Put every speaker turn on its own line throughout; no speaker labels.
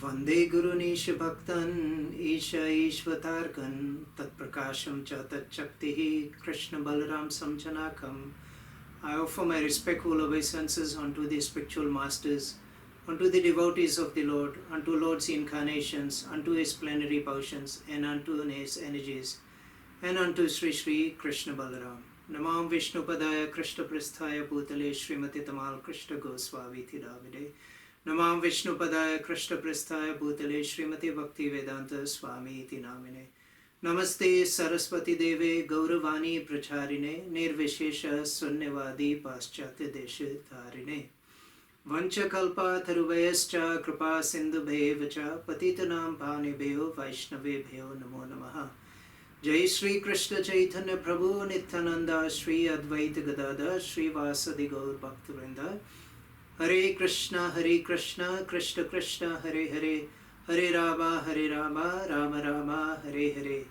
Vande Gurunish Bhaktan Isha Ishvatarkan Tat Prakasham Cha Tat Shaktihi Krishna Balaram Samjanakam. I offer my respectful obeisances unto the spiritual masters, unto the devotees of the Lord, unto Lord's incarnations, unto his plenary potions, and unto his energies, and unto Sri Sri Krishna Balaram. Namam Vishnu Padaya Krishna Prasthaya Bhutale Srimati Tamal Krishna Goswami Davide. Namam Vishnu Padaya Krishna Prasthaya Bhutale Srimati Bhakti Vedanta Swami iti namine. Namaste Saraswati Deve Gauravani Pracharine Nirvishesha Sunyavadi Paschatya Desha Tarine Vancha Kalpa Tharuvayascha Kripa Sindhu Bhevacha Patitanam Panibhyo Vaishnavebhyo Namo Namaha. Jai Shri Krishna Chaitanya Prabhu Nityananda Shri Advaita Gadada Shri Vasadi Gaur Bhaktivinoda Hare Krishna Krishna Krishna Hare Hare Hare Rama Rama Rama Hare Hare.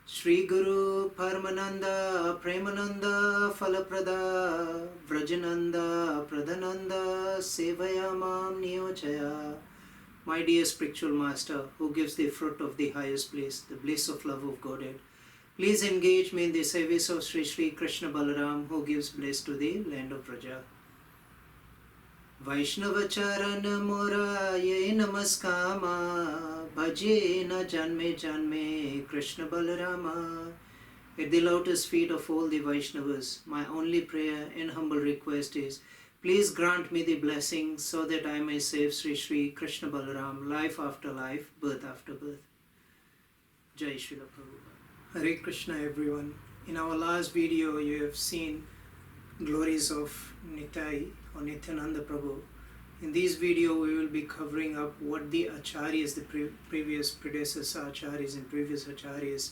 Shri Guru Paramananda Premananda Falaprada Vrajananda Pradhananda Sevayamam Niyojaya. My dear spiritual master, who gives the fruit of the highest bliss, the bliss of love of Godhead, please engage me in the service of Sri Sri Krishna Balaram, who gives bliss to the land of Vraja. Vaishnavacharana Mora Ye Namaskama Bhaje Na Janme Janme Krishna Balarama. At the lotus feet of all the Vaishnavas, my only prayer and humble request is, please grant me the blessing so that I may save Sri Sri Krishna Balaram life after life, birth after birth. Jai Srila Prabhupada. Hare Krishna everyone. In our last video you have seen glories of Nitai or Nityananda Prabhu. In this video we will be covering up what the Acaryas, the previous predecessor Acaryas and previous Acaryas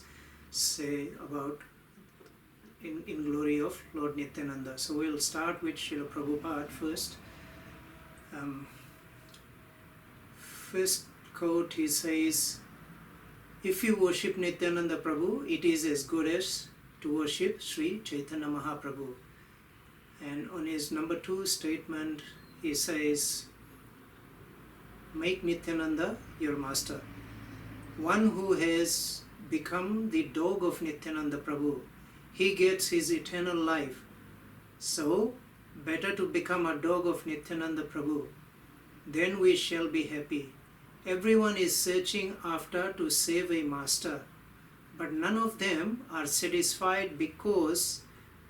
say about in glory of Lord Nityananda. So we will start with Srila Prabhupada first. First quote, he says, if you worship Nityananda Prabhu, it is as good as to worship Sri Chaitanya Mahaprabhu. And on his number 2 statement, he says, make Nityananda your master. One who has become the dog of Nityananda Prabhu, he gets his eternal life. So, better to become a dog of Nityananda Prabhu. Then we shall be happy. Everyone is searching after to save a master, but none of them are satisfied because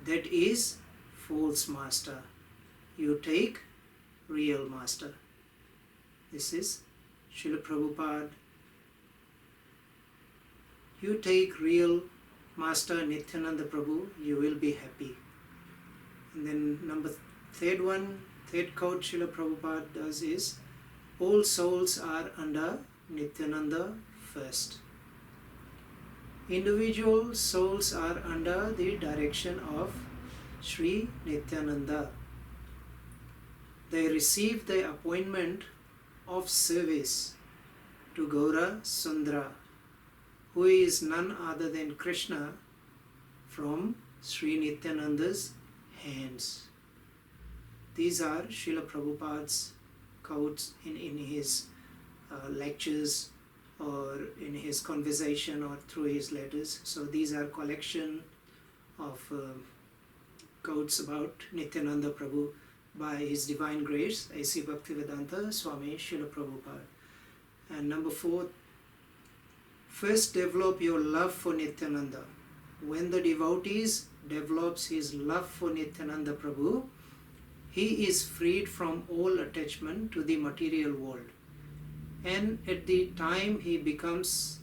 that is false master. You take real master. This is Srila Prabhupada. You take real master Nityananda Prabhu, you will be happy. And then third quote Srila Prabhupada does is, all souls are under Nityananda first. Individual souls are under the direction of Sri Nityananda. They receive the appointment of service to Gaura Sundara, who is none other than Krishna, from Sri Nityananda's hands. These are Srila Prabhupada's quotes in his lectures or in his conversation or through his letters. So these are collection of quotes about Nityananda Prabhu by His Divine Grace, A.C. Bhaktivedanta Swami Srila Prabhupada. And number 4, first develop your love for Nityananda. When the devotees develops his love for Nityananda Prabhu, he is freed from all attachment to the material world. And at that time he becomes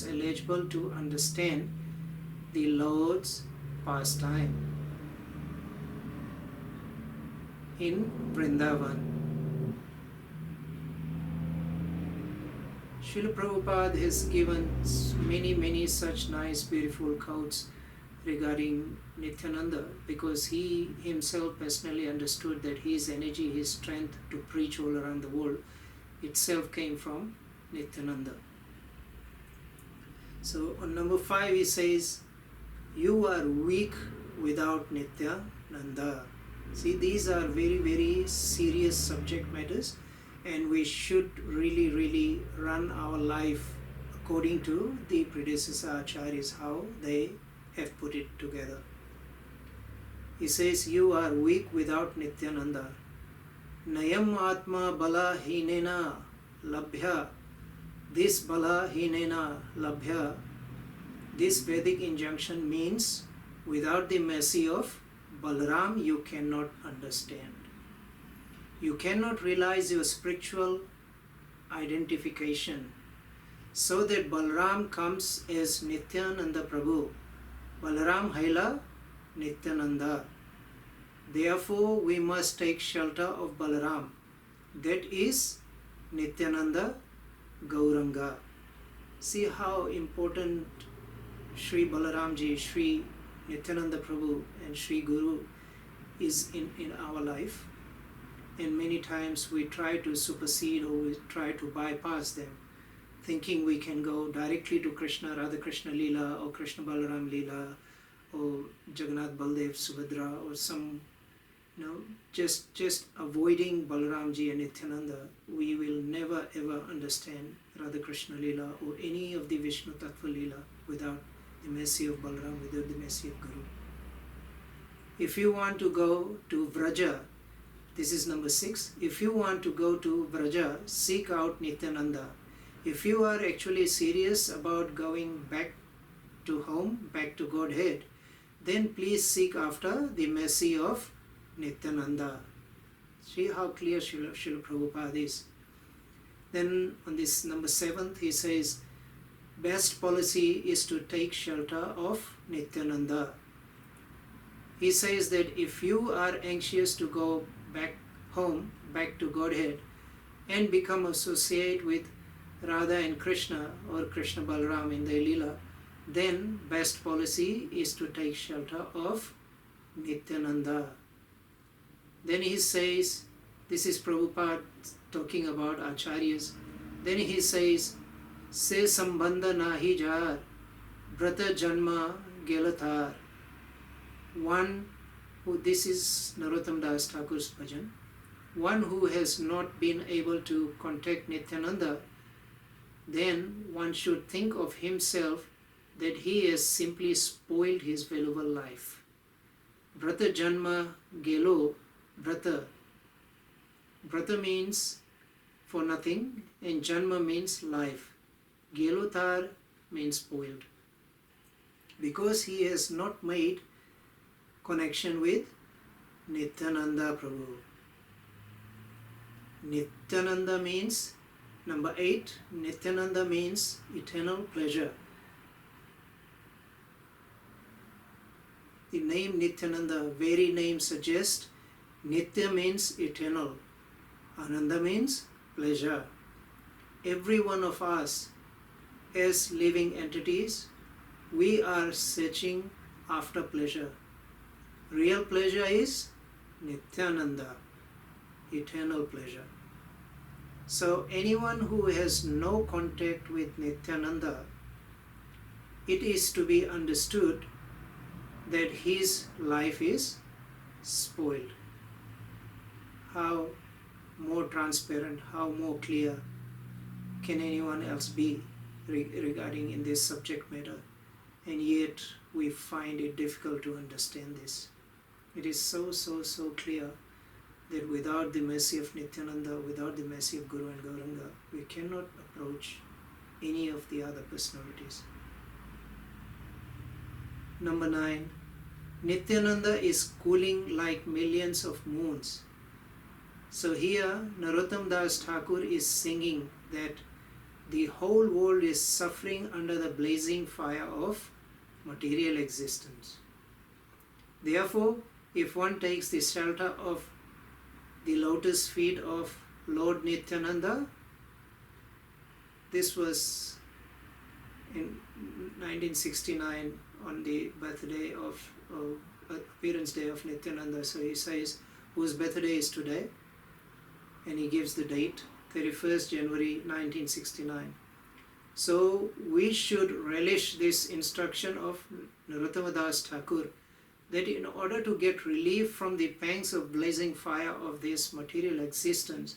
eligible to understand the Lord's pastime in Vrindavan. Srila Prabhupada has given many such nice beautiful quotes regarding Nityananda, because he himself personally understood that his energy, his strength to preach all around the world itself came from Nityananda. So on number 5 he says, you are weak without Nityananda. See, these are very, very serious subject matters, and we should really, really run our life according to the predecessor Acaryas, how they have put it together. He says, you are weak without Nityananda. Nayam Atma Bala Hinena Labhya. This Bala Hinena Labhya, this Vedic injunction means without the mercy of Balaram you cannot understand. You cannot realize your spiritual identification. So that Balaram comes as Nityananda Prabhu. Balaram Haila Nityananda. Therefore we must take shelter of Balaram. That is Nityananda Gauranga. See how important Sri Balaramji, Sri Nityananda Prabhu and Sri Guru is in our life. And many times we try to supersede or we try to bypass them, thinking we can go directly to Krishna, Radha Krishna Leela or Krishna Balaram Leela or Jagannath Baldev Subhadra or some, just avoiding Balaramji and Nityananda. We will never ever understand Radha Krishna Leela or any of the Vishnu Tattva Leela without the mercy of Balaram, without the mercy of Guru. If you want to go to Vraja, this is number 6. If you want to go to Vraja, seek out Nityananda. If you are actually serious about going back to home, back to Godhead, then please seek after the mercy of Nityananda. See how clear Srila Prabhupada is. Then on this number 7th, he says, best policy is to take shelter of Nityananda. He says that if you are anxious to go back home, back to Godhead, and become associate with Radha and Krishna or Krishna Balaram in their Leela, then best policy is to take shelter of Nityananda. Then he says, this is Prabhupada talking about Acaryas. Then he says, Se sambandha nahi jar, brata janma gelathar. One who, this is Narottam Das Thakur's bhajan, one who has not been able to contact Nityananda, then one should think of himself that he has simply spoiled his valuable life. Brata janma gelo, brata. Brata means for nothing and janma means life. Gelotar means spoiled. Because he has not made connection with Nityananda Prabhu. Nityananda means, number 8, Nityananda means eternal pleasure. The name Nityananda, very name suggests, Nitya means eternal, Ananda means pleasure. Every one of us as living entities, we are searching after pleasure. Real pleasure is Nityananda, eternal pleasure. So anyone who has no contact with Nityananda, it is to be understood that his life is spoiled. How more transparent, how more clear can anyone else be regarding in this subject matter? And yet we find it difficult to understand this. It is so clear that without the mercy of Nityananda, without the mercy of Guru and Gauranga, we cannot approach any of the other personalities. Number 9, Nityananda is cooling like millions of moons. So here Narottam Das Thakur is singing that the whole world is suffering under the blazing fire of material existence. Therefore, if one takes the shelter of the lotus feet of Lord Nityananda, this was in 1969 on the birthday of appearance day of Nityananda. So he says whose birthday is today, and he gives the date 31st January 1969. So we should relish this instruction of Narottama Das Thakur that in order to get relief from the pangs of blazing fire of this material existence,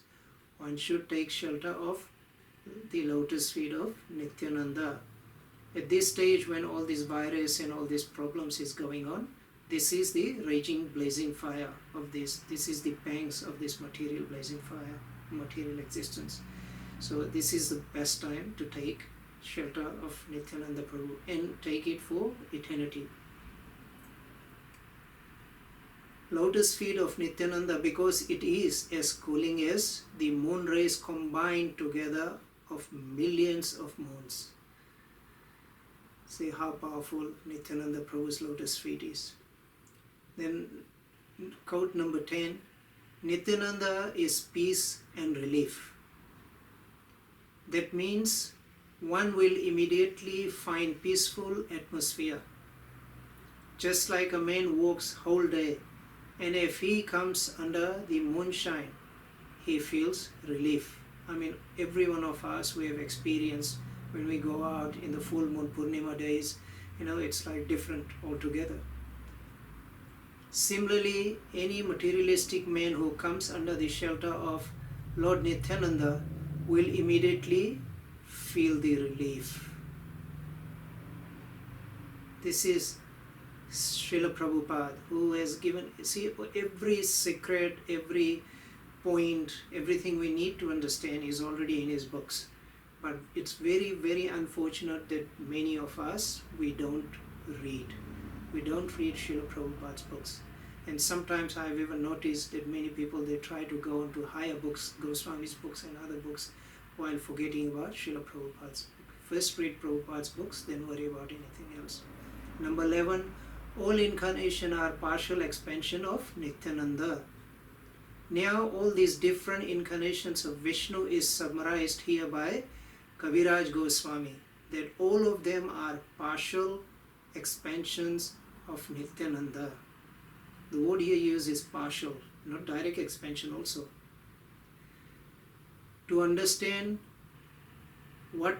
one should take shelter of the lotus feet of Nityananda. At this stage, when all this virus and all these problems is going on, this is the raging blazing fire of this. This is the pangs of this material blazing fire, material existence. So this is the best time to take shelter of Nityananda Prabhu and take it for eternity. Lotus feet of Nityananda, because it is as cooling as the moon rays combined together of millions of moons. See how powerful Nityananda Prabhu's lotus feet is. Then quote number 10, Nityananda is peace and relief. That means one will immediately find peaceful atmosphere. Just like a man walks whole day, and if he comes under the moonshine, he feels relief. I mean, every one of us, we have experienced when we go out in the full moon Purnima days, it's like different altogether. Similarly, any materialistic man who comes under the shelter of Lord Nityananda will immediately feel the relief. This is Srila Prabhupada, who has given, see, every secret, every point, everything we need to understand is already in his books. But it's very, very unfortunate that many of us, we don't read. We don't read Srila Prabhupada's books. And sometimes I've even noticed that many people, they try to go into higher books, Goswami's books and other books, while forgetting about Srila Prabhupada's book. First read Prabhupada's books, then worry about anything else. Number 11, all incarnations are partial expansion of Nityananda. Now all these different incarnations of Vishnu is summarized here by Kaviraj Goswami, that all of them are partial expansions of Nityananda. The word here used is partial, not direct expansion also. To understand what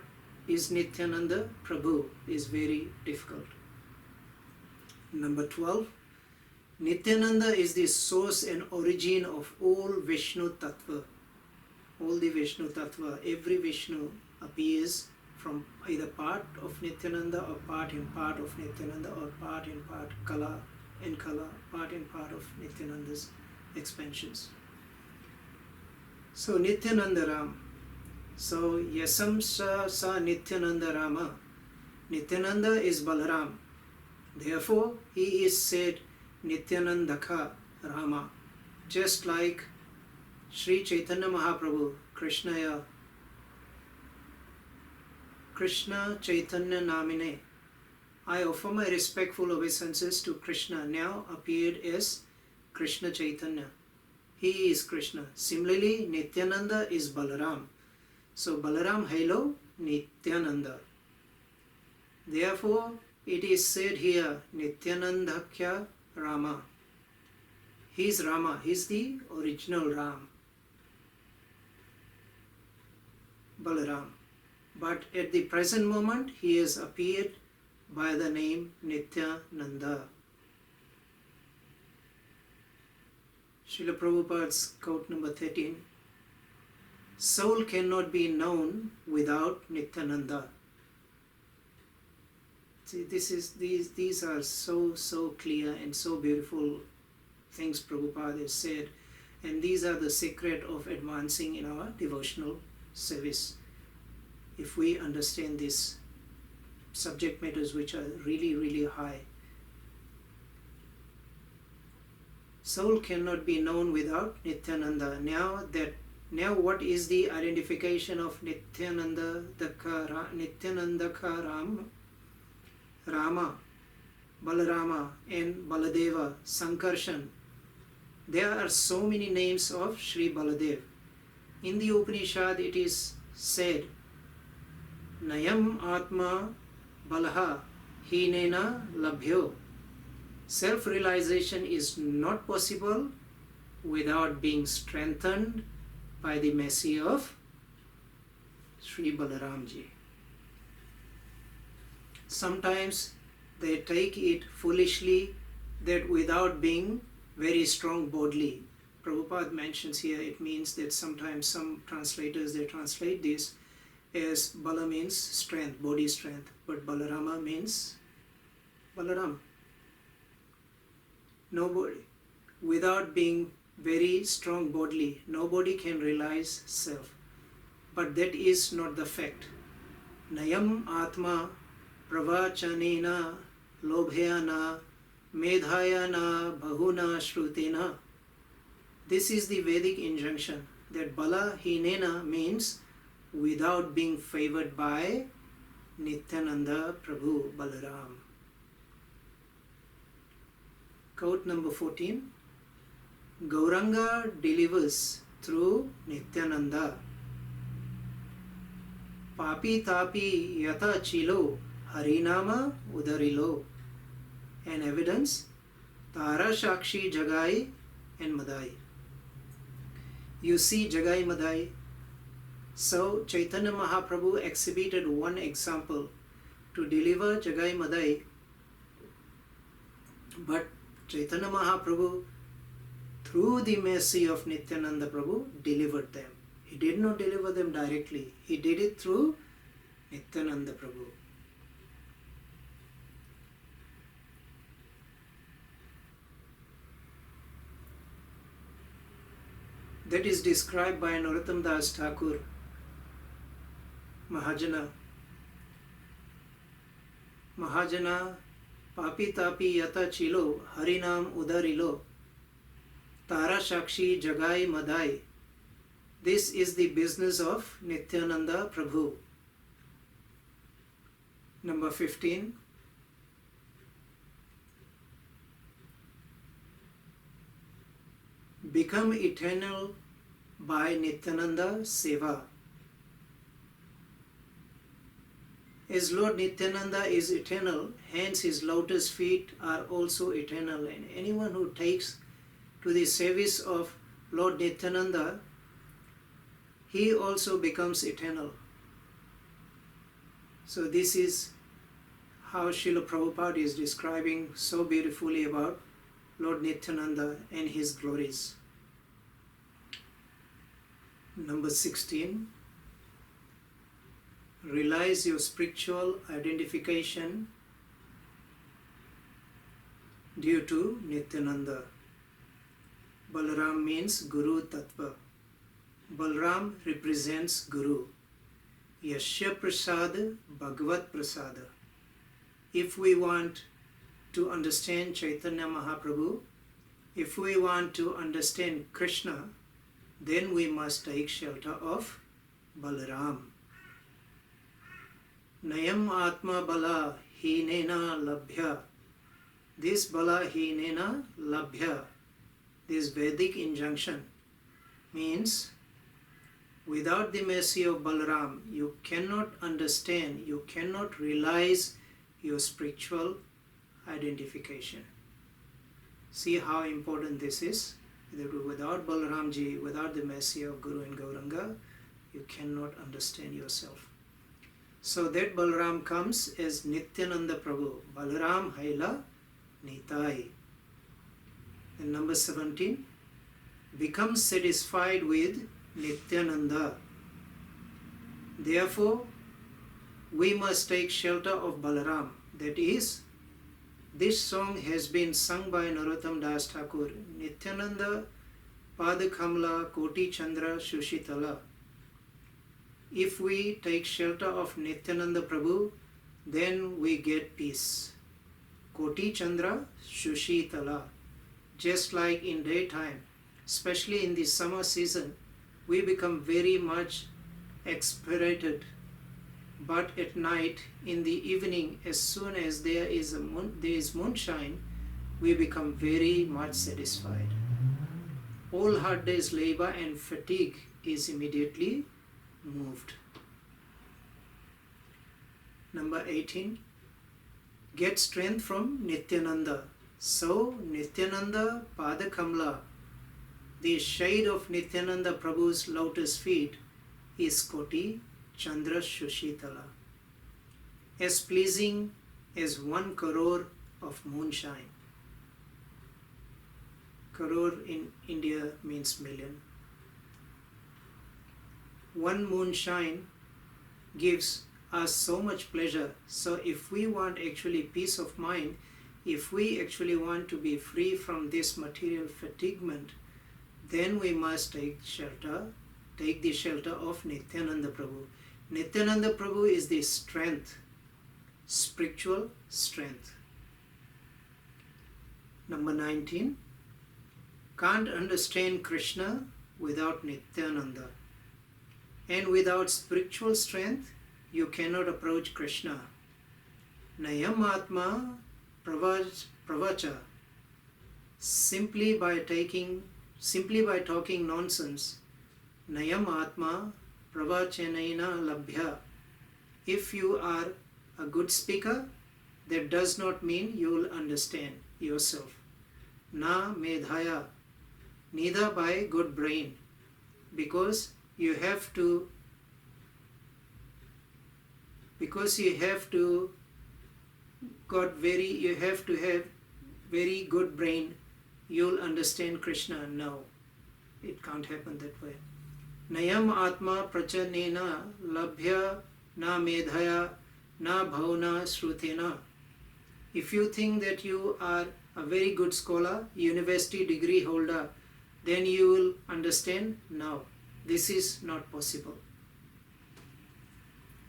is Nityananda Prabhu is very difficult. Number 12, Nityananda is the source and origin of all Vishnu Tattva. All the Vishnu Tattva, every Vishnu appears from either part of Nityananda or part in part of Nityananda or part in part, Kala and Kala, part in part of Nityananda's expansions. So Nityananda Ram. So Yasam sa Nityananda Rama. Nityananda is Balaram. Therefore, he is said Nityanandaka Rama. Just like Sri Chaitanya Mahaprabhu, Krishna Chaitanya Namine. I offer my respectful obeisances to Krishna, now appeared as Krishna Chaitanya. He is Krishna. Similarly, Nityananda is Balaram. So Balaram Hailo Nityananda. Therefore, it is said here, Nityanandakya Rama. He is Rama. He is the original Ram. Balaram. But at the present moment, he has appeared by the name Nityananda. Srila Prabhupada's quote number 13. Soul cannot be known without Nityananda. See, these are so clear and so beautiful things Prabhupada has said, and these are the secret of advancing in our devotional service. If we understand these subject matters which are really, really high. Soul cannot be known without Nityananda. Now what is the identification of Nityananda Ram? Rama, Balarama and Baladeva, Sankarshan. There are so many names of Sri Baladev. In the Upanishad it is said, Nayam Atma Balaha Hinena Labhyo. Self-realization is not possible without being strengthened by the mercy of Sri Balaramji. Sometimes they take it foolishly that without being very strong bodily. Prabhupada mentions here, it means that sometimes some translators, they translate this as Bala means strength, body strength, but Balarama means Balaram. Nobody, without being very strong bodily, nobody can realize self. But that is not the fact. Nayam Atma Pravachanena Lobhyana Medhayana Bahuna Shrutena. This is the Vedic injunction that Bala Hinena means without being favored by Nityananda Prabhu Balaram. Quote number 14. Gauranga delivers through Nityananda. Papi tapi yata chilo harinama udarilo. And evidence, Tara Shakshi Jagai and Madai. You see Jagai Madai. So Chaitanya Mahaprabhu exhibited one example to deliver Jagai Madai, but Chaitanya Mahaprabhu, through the mercy of Nityananda Prabhu, delivered them. He did not deliver them directly. He did it through Nityananda Prabhu. That is described by Narottam Das Thakur, Mahajana. Mahajana papi tapi yata chilo harinam udarilo Tara Shakshi Jagai Madai. This is the business of Nityananda Prabhu. Number 15. Become eternal by Nityananda Seva. As Lord Nityananda is eternal, hence his lotus feet are also eternal, and anyone who takes to the service of Lord Nityananda, he also becomes eternal. So this is how Srila Prabhupada is describing so beautifully about Lord Nityananda and his glories. Number 16. Realize your spiritual identification due to Nityananda. Balaram means Guru Tattva. Balaram represents Guru. Yashya Prasad Bhagavat Prasada. If we want to understand Chaitanya Mahaprabhu, if we want to understand Krishna, then we must take shelter of Balaram. Nayam Atma Bala Hinena Labhya. This Bala Hinena Labhya, this Vedic injunction, means without the mercy of Balaram, you cannot understand, you cannot realize your spiritual identification. See how important this is. Without Balaramji, without the mercy of Guru and Gauranga, you cannot understand yourself. So that Balaram comes as Nityananda Prabhu. Balaram Haila Nitai. And number 17, become satisfied with Nityananda. Therefore, we must take shelter of Balaram. That is, this song has been sung by Narottam Das Thakur. Nityananda Padakamla Koti Chandra Shushitala. If we take shelter of Nityananda Prabhu, then we get peace. Koti Chandra Shushitala. Just like in daytime, especially in the summer season, we become very much exasperated. But at night, in the evening, as soon as there is moonshine, we become very much satisfied. All hard day's labor and fatigue is immediately moved. Number 18. Get strength from Nityananda. So Nityananda Padakamla, the shade of Nityananda Prabhu's lotus feet, is Koti Chandra Shushitala, as pleasing as 1 crore of moonshine. Crore in India means million. One moonshine gives us so much pleasure. So if we want actually peace of mind, if we actually want to be free from this material fatiguement, then we must take the shelter of Nithyananda Prabhu. Nithyananda Prabhu is the strength, spiritual strength. Number 19. Can't understand Krishna without Nithyananda. And without spiritual strength, you cannot approach Krishna. Nayam Atma Pravacha. Simply by talking nonsense. Nayam Atma Pravachenena Labhya. If you are a good speaker, that does not mean you will understand yourself. Na Medhaya. Neither by good brain, because you have to have very good brain, you'll understand Krishna. No, it can't happen that way. Nayam Atma Prachanena Labhya Na Medhaya Na Bhavna Shrutena. If you think that you are a very good scholar, university degree holder, then you will understand. No, this is not possible.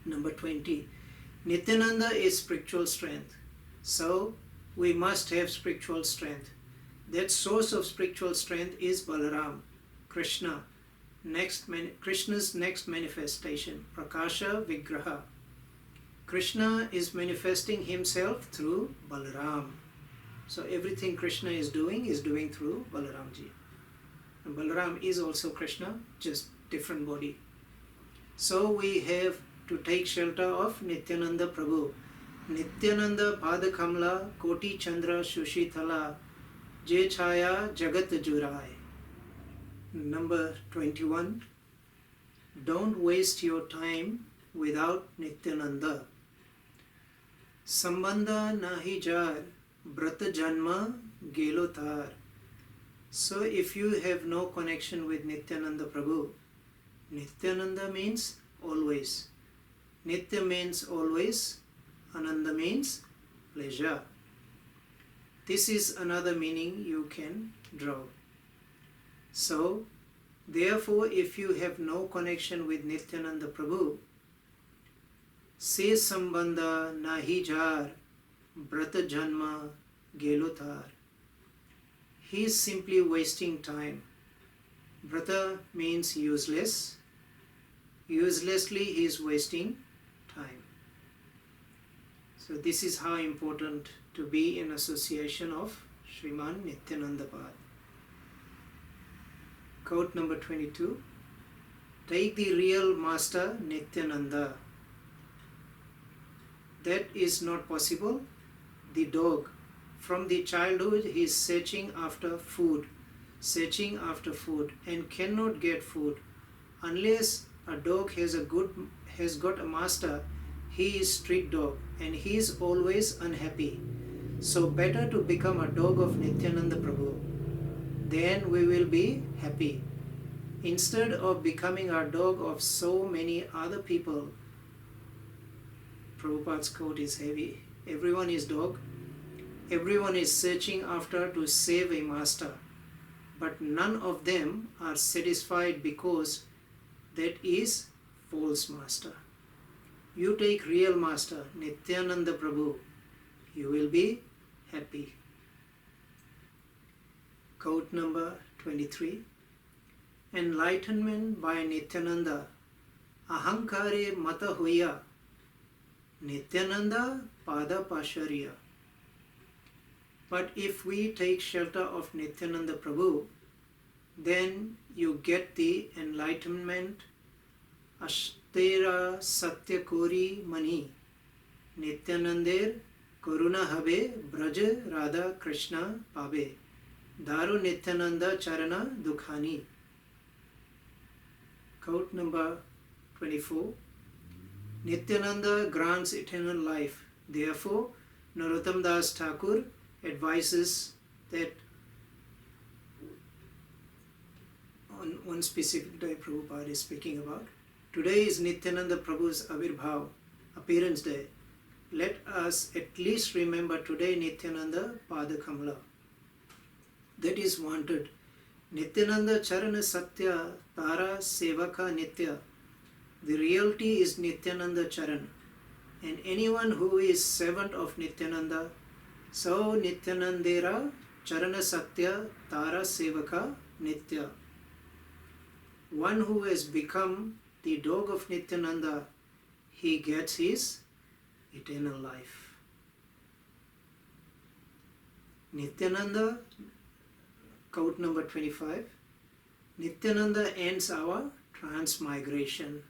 Number 20. Nityananda is spiritual strength. So we must have spiritual strength. That source of spiritual strength is Balaram, Krishna. Krishna's next manifestation, Prakasha Vigraha. Krishna is manifesting himself through Balaram. So everything Krishna is doing through Balaramji. And Balaram is also Krishna, just different body. So we have to take shelter of Nityananda Prabhu. Nityananda Padakamla Koti Chandra Shushithala Je Chaya Jagat Jurai. Number 21. Don't waste your time without Nityananda. Sambandha nahi jar, brata janma gelo tar. So if you have no connection with Nityananda Prabhu, Nityananda means always. Nitya means always, Ananda means pleasure. This is another meaning you can draw. So, therefore, if you have no connection with Nityananda Prabhu, se sambandha nahi jar, brata janma gelotar. He is simply wasting time. Brata means useless. Uselessly he is wasting time. So this is how important to be in association of Sriman Nityananda Pad. Quote number 22. Take the real master Nityananda. That is not possible. The dog, from the childhood he is searching after food and cannot get food. Unless a dog has got a master, he is street dog and he is always unhappy. So better to become a dog of Nityananda Prabhu. Then we will be happy. Instead of becoming a dog of so many other people. Prabhupada's quote is heavy. Everyone is dog. Everyone is searching after to save a master. But none of them are satisfied because that is false master. You take real master, Nityananda Prabhu. You will be happy. Quote number 23. Enlightenment by Nityananda. Ahankare mata hoya. Nityananda pada pasharya. But if we take shelter of Nityananda Prabhu, then you get the enlightenment. Ashtera satya kori mani. Nityanandir karuna habe braja radha krishna pabe. Daru Nityananda charana dukhani. Quote number 24. Nityananda grants eternal life. Therefore, Narottam Das Thakur advises that one specific day Prabhupada is speaking about. Today is Nityananda Prabhu's Avirbhav, appearance day. Let us at least remember today Nityananda Pada Kamala. That is wanted. Nityananda Charana Satya Tara Sevaka Nitya. The reality is Nityananda Charan. And anyone who is servant of Nityananda, so Nityanandera Charana Satya Tara Sevaka Nitya. One who has become the dog of Nityananda, he gets his eternal life. Nityananda, quote number 25, Nityananda ends our transmigration.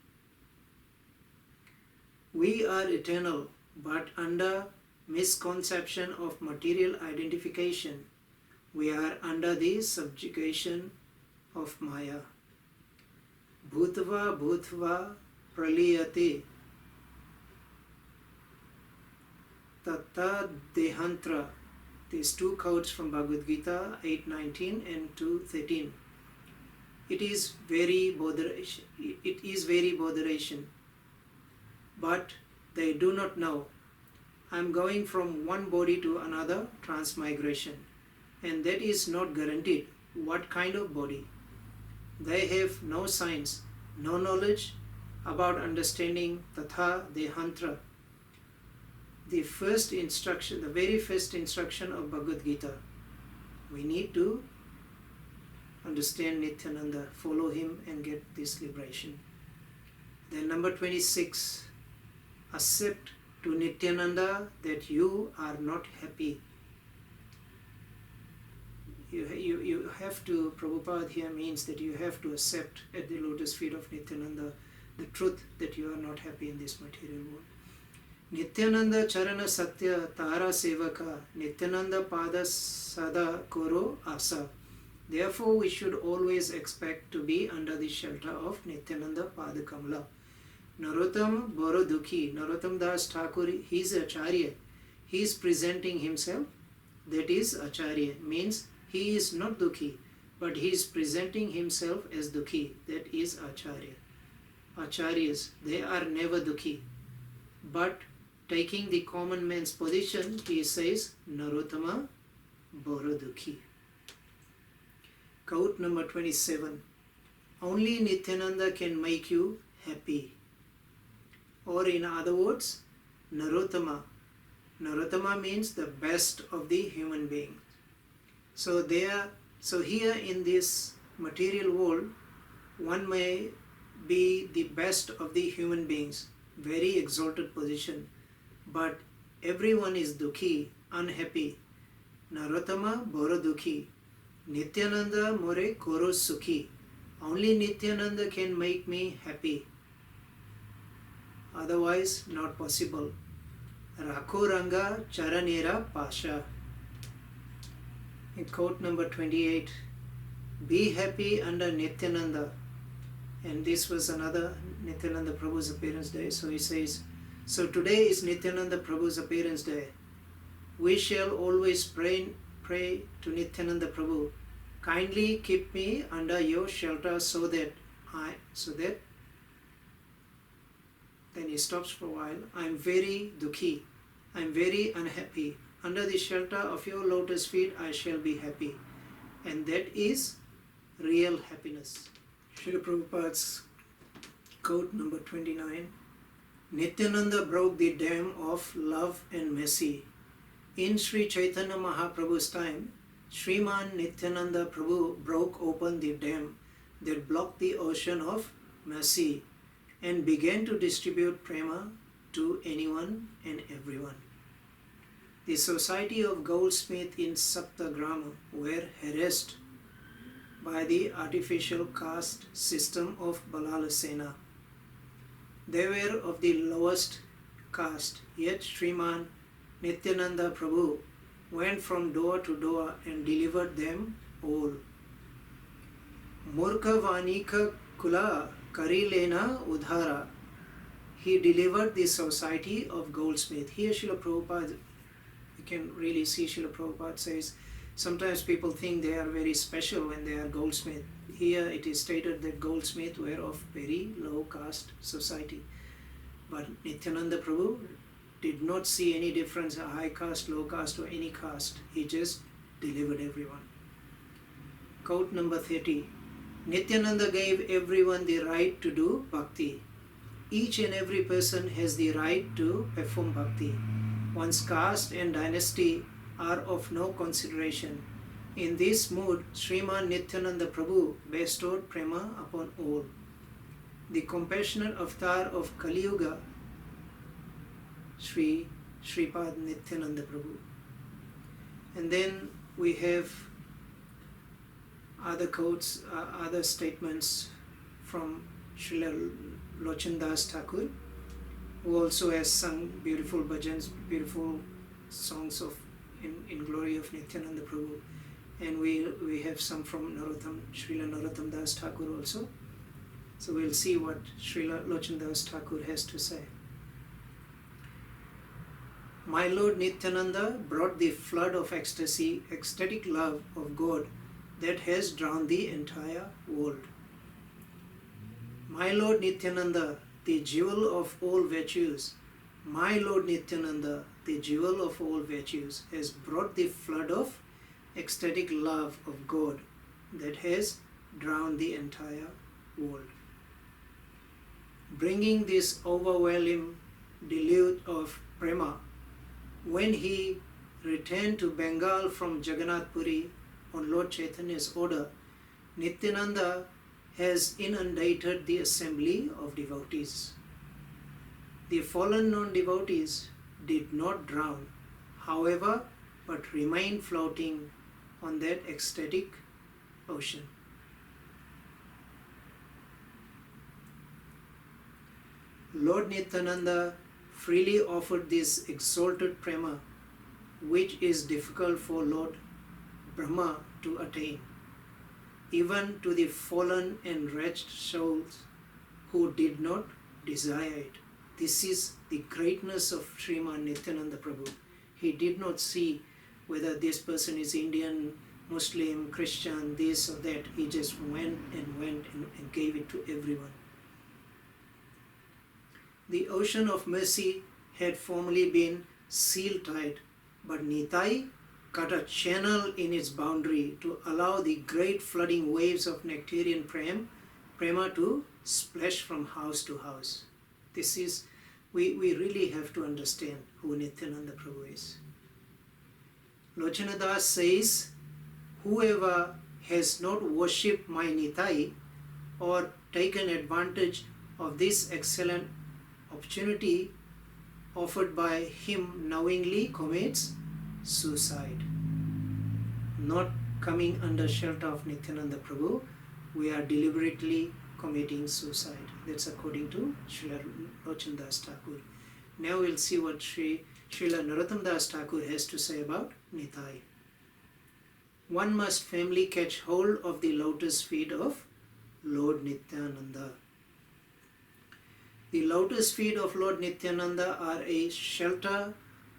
We are eternal, but under misconception of material identification, we are under the subjugation of Maya. Bhutva bhutva praliyate tatta dehantra. These two quotes from Bhagavad Gita 8:19 and 2:13. It is very botheration. But they do not know. I am going from one body to another, transmigration. And that is not guaranteed. What kind of body? They have no science, no knowledge about understanding tatha dehantra. The very first instruction of Bhagavad Gita. We need to understand Nityananda, follow him and get this liberation. Then number 26. Accept to Nityananda that you are not happy. You have to, Prabhupada here means that you have to accept at the lotus feet of Nityananda the truth that you are not happy in this material world. Nityananda Charana Satya Tara Sevaka Nityananda Pada Sada Koro Asa. Therefore we should always expect to be under the shelter of Nityananda Pada Kamala. Narottam Boro Dukhi, Narottam Das Thakur, he is Acharya. He is presenting himself, that is Acharya. Means he is not Dukhi, but he is presenting himself as Dukhi, that is Acharya. Acharyas, they are never Dukhi. But taking the common man's position, he says Narottama Boro Dukhi. Quote number 27. Only Nityananda can make you happy. Or in other words, Narottama. Narottama means the best of the human beings. So here in this material world, one may be the best of the human beings, very exalted position, but everyone is dukhi, unhappy. Narottama Boro Dukhi. Nityananda More Koro Sukhi. Only Nityananda can make me happy. Otherwise, not possible. Rakho Ranga Charanera Pasha. In quote number 28, be happy under Nityananda. And this was another Nityananda Prabhu's appearance day. So he says, so today is Nityananda Prabhu's appearance day. We shall always pray to Nityananda Prabhu. Kindly keep me under your shelter so that then he stops for a while. I am very dukhi. I am very unhappy. Under the shelter of your lotus feet, I shall be happy. And that is real happiness. Srila Prabhupada's quote number 29. Nityananda broke the dam of love and mercy. In Sri Chaitanya Mahaprabhu's time, Sriman Nityananda Prabhu broke open the dam that blocked the ocean of mercy and began to distribute prema to anyone and everyone. The society of goldsmith in Saptagrama were harassed by the artificial caste system of Balalasena. They were of the lowest caste, yet Sriman Nityananda Prabhu went from door to door and delivered them all. Murka Vanika Kula Karilena Udhara. He delivered the society of goldsmith. Here Srila Prabhupada, you can really see Srila Prabhupada says, Sometimes people think they are very special when they are goldsmith. Here it is stated that goldsmiths were of very low caste society. But Nityananda Prabhu did not see any difference, a high caste, low caste, or any caste. He just delivered everyone. Quote number 30. Nityananda gave everyone the right to do bhakti. Each and every person has the right to perform bhakti. One's caste and dynasty are of no consideration. In this mood, Sriman Nityananda Prabhu bestowed prema upon all. The compassionate avatar of Kali Yuga, Sripad Nityananda Prabhu. And then we have other quotes, other statements from Srila Lochandas Thakur, who also has sung beautiful bhajans, beautiful songs of in glory of Nityananda Prabhu. And we have some from Srila Narottam Das Thakur also. So we'll see what Srila Lochandas Thakur has to say. My Lord Nityananda brought the flood of ecstasy, ecstatic love of God that has drowned the entire world. My Lord Nityananda, the jewel of all virtues, my Lord Nityananda, the jewel of all virtues, has brought the flood of ecstatic love of God that has drowned the entire world. Bringing this overwhelming deluge of prema, when he returned to Bengal from Jagannath Puri on Lord Chaitanya's order, Nityananda has inundated the assembly of devotees. The fallen non-devotees did not drown, however, but remained floating on that ecstatic ocean. Lord Nityananda freely offered this exalted prema, which is difficult for Lord Brahma to attain, even to the fallen and wretched souls who did not desire it. This is the greatness of Sriman Nityananda Prabhu. He did not see whether this person is Indian, Muslim, Christian, this or that. He just went and gave it to everyone. The ocean of mercy had formerly been seal tight, but Nitai cut a channel in its boundary to allow the great flooding waves of nectarian prema to splash from house to house. This is, we really have to understand who Nityananda Prabhu is. Lochanadas says, whoever has not worshipped my Nitai or taken advantage of this excellent opportunity offered by him knowingly commits suicide. Not coming under shelter of Nityananda Prabhu, we are deliberately committing suicide. That's according to Srila Lochandas Thakur. Now we'll see what Srila Narottam Das Thakur has to say about Nitai. One must firmly catch hold of the lotus feet of Lord Nityananda. The lotus feet of Lord Nityananda are a shelter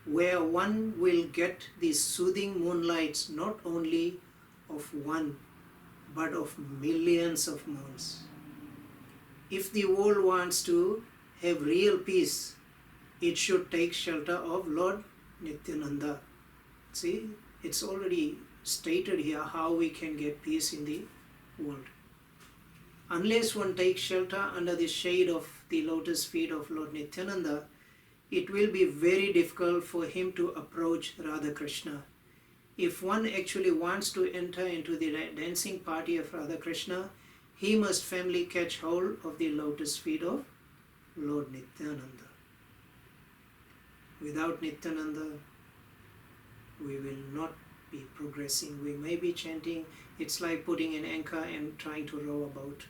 where one will get the soothing moonlights not only of one but of millions of moons. If the world wants to have real peace, it should take shelter of Lord Nityananda. See, it's already stated here how we can get peace in the world. Unless one takes shelter under the shade of the lotus feet of Lord Nityananda, it will be very difficult for him to approach Radha Krishna. If one actually wants to enter into the dancing party of Radha Krishna, he must firmly catch hold of the lotus feet of Lord Nityananda. Without Nityananda, we will not be progressing. We may be chanting, it's like putting an anchor and trying to row a boat.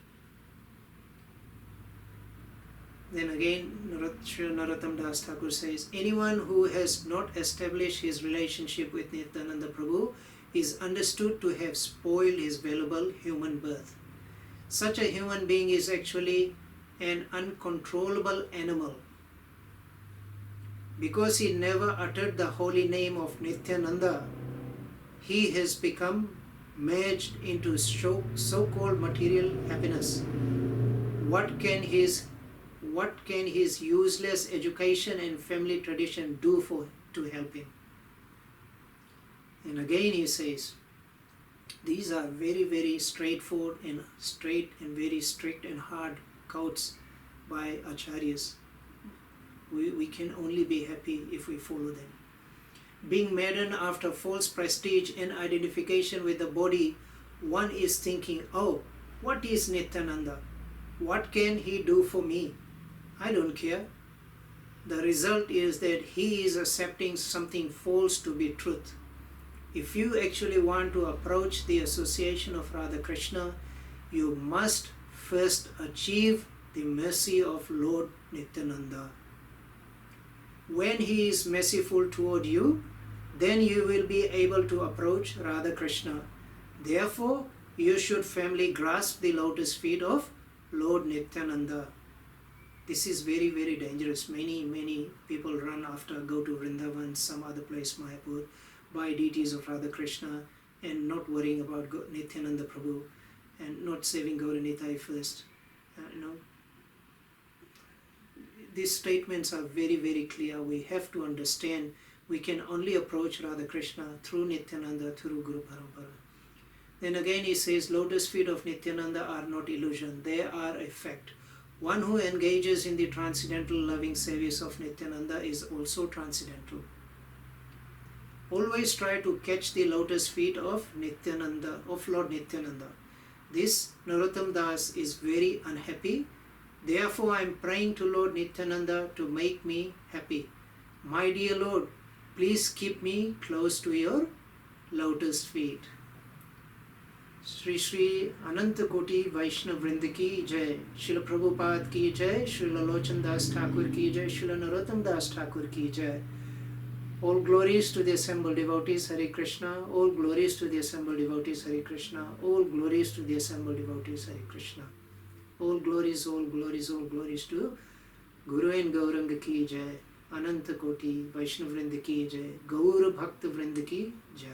Then again, Srila Narottam Das Thakur says, anyone who has not established his relationship with Nityananda Prabhu is understood to have spoiled his valuable human birth. Such a human being is actually an uncontrollable animal. Because he never uttered the holy name of Nityananda, he has become merged into so-called material happiness. What can his useless education and family tradition do to help him? And again he says, these are very, very straightforward and very strict and hard quotes by Acaryas. We can only be happy if we follow them. Being maddened after false prestige and identification with the body, one is thinking, oh, what is Nityananda? What can he do for me? I don't care. The result is that he is accepting something false to be truth. If you actually want to approach the association of Radha Krishna, you must first achieve the mercy of Lord Nityananda. When he is merciful toward you, then you will be able to approach Radha Krishna. Therefore, you should firmly grasp the lotus feet of Lord Nityananda. This is very, very dangerous. Many people run after, go to Vrindavan, some other place, Mayapur, buy deities of Radha Krishna and not worrying about Nithyananda Prabhu and not saving Gauranitai first. These statements are very, very clear. We have to understand we can only approach Radha Krishna through Nityananda, through Guru Parampara. Then again he says, lotus feet of Nityananda are not illusion, they are a fact. One who engages in the transcendental loving service of Nityananda is also transcendental. Always try to catch the lotus feet of Nityananda, of Lord Nityananda. This Narottam Das is very unhappy. Therefore I am praying to Lord Nityananda to make me happy. My dear Lord, please keep me close to your lotus feet. Shri Shri Ananta Koti Vaishnav Vrinda ki Jai, Srila Prabhupada ki Jai, Srila Lochan Das Thakur ki Jai, Srila Narottam Das Thakur ki Jai. All glories to the assembled devotees, Hare Krishna. All glories to the assembled devotees, Hare Krishna. All glories to the assembled devotees, Hare Krishna. All glories to Guru and Gauranga ki Jai, Ananta Koti Vaishnav Vrinda ki Jai, Gaur Bhakta Vrinda ki Jai.